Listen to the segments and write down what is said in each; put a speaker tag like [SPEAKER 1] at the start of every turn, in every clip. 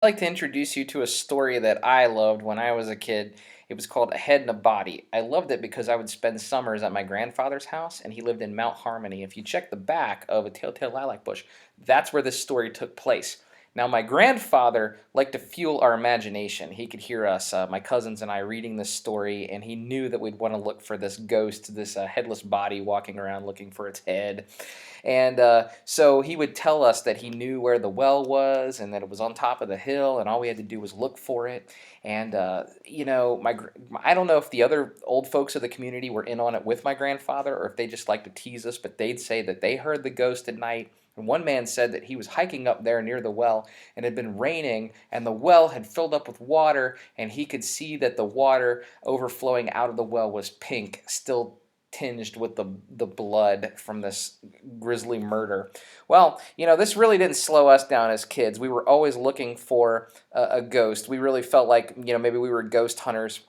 [SPEAKER 1] Like to introduce you to a story that I loved when I was a kid. It was called A Head and a Body. I loved it because I would spend summers at my grandfather's house, and he lived in Mount Harmony. If you check the back of a telltale lilac bush, that's where this story took place. Now, my grandfather liked to fuel our imagination. He could hear us, my cousins and I, reading this story, and he knew that we'd want to look for this ghost, this headless body walking around looking for its head. And so he would tell us that he knew where the well was and that it was on top of the hill, and all we had to do was look for it. And I don't know if the other old folks of the community were in on it with my grandfather or if they just liked to tease us, but they'd say that they heard the ghost at night. And one man said that he was hiking up there near the well and it had been raining and the well had filled up with water and he could see that the water overflowing out of the well was pink, still tinged with the blood from this grisly murder. Well, this really didn't slow us down as kids. We were always looking for a ghost. We really felt like, maybe we were ghost hunters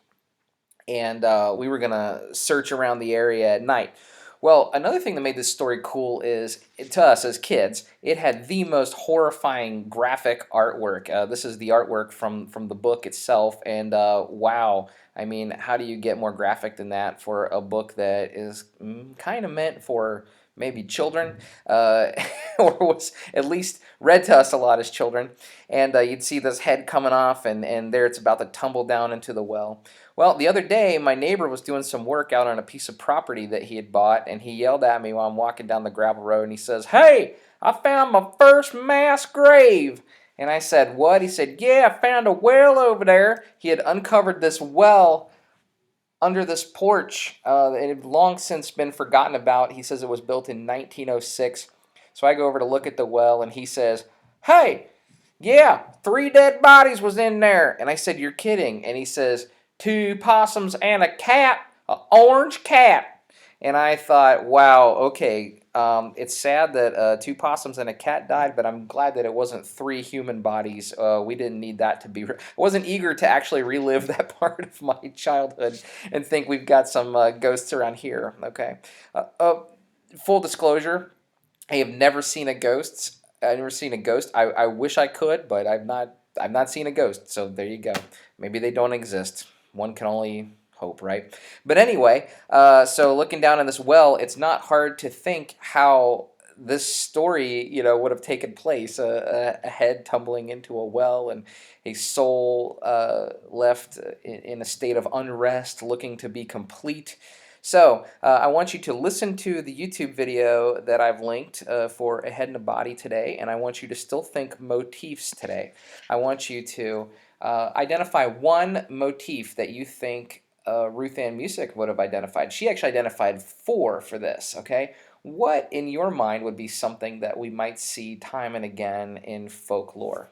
[SPEAKER 1] and we were going to search around the area at night. Well, another thing that made this story cool is, to us as kids, it had the most horrifying graphic artwork. This is the artwork from the book itself, and wow, I mean, how do you get more graphic than that for a book that is kind of meant for maybe children, or was at least read to us a lot as children? And you'd see this head coming off, and there it's about to tumble down into the well. Well, the other day, my neighbor was doing some work out on a piece of property that he had bought, and he yelled at me while I'm walking down the gravel road, and he says, "Hey, I found my first mass grave." And I said, "What?" He said, "Yeah, I found a well over there." He had uncovered this well under this porch. It had long since been forgotten about. He says it was built in 1906. So I go over to look at the well, and he says, "Hey, yeah, 3 dead bodies was in there." And I said, "You're kidding." And he says, "2 possums and a cat, an orange cat." And I thought, wow, okay, it's sad that 2 possums and a cat died, but I'm glad that it wasn't 3 human bodies. We didn't need that to be. I wasn't eager to actually relive that part of my childhood and think we've got some ghosts around here. Okay. Full disclosure, I have never seen a ghost. I've never seen a ghost. I wish I could, but I've not seen a ghost. So there you go. Maybe they don't exist. One can only hope, right? But anyway, so looking down in this well, it's not hard to think how this story, would have taken place. A head tumbling into a well and a soul left in a state of unrest, looking to be complete. So I want you to listen to the YouTube video that I've linked for A Head and a Body today, and I want you to still think motifs today. I want you to identify one motif that you think Ruth Ann Musick would have identified. She actually identified 4 for this, okay? What in your mind would be something that we might see time and again in folklore?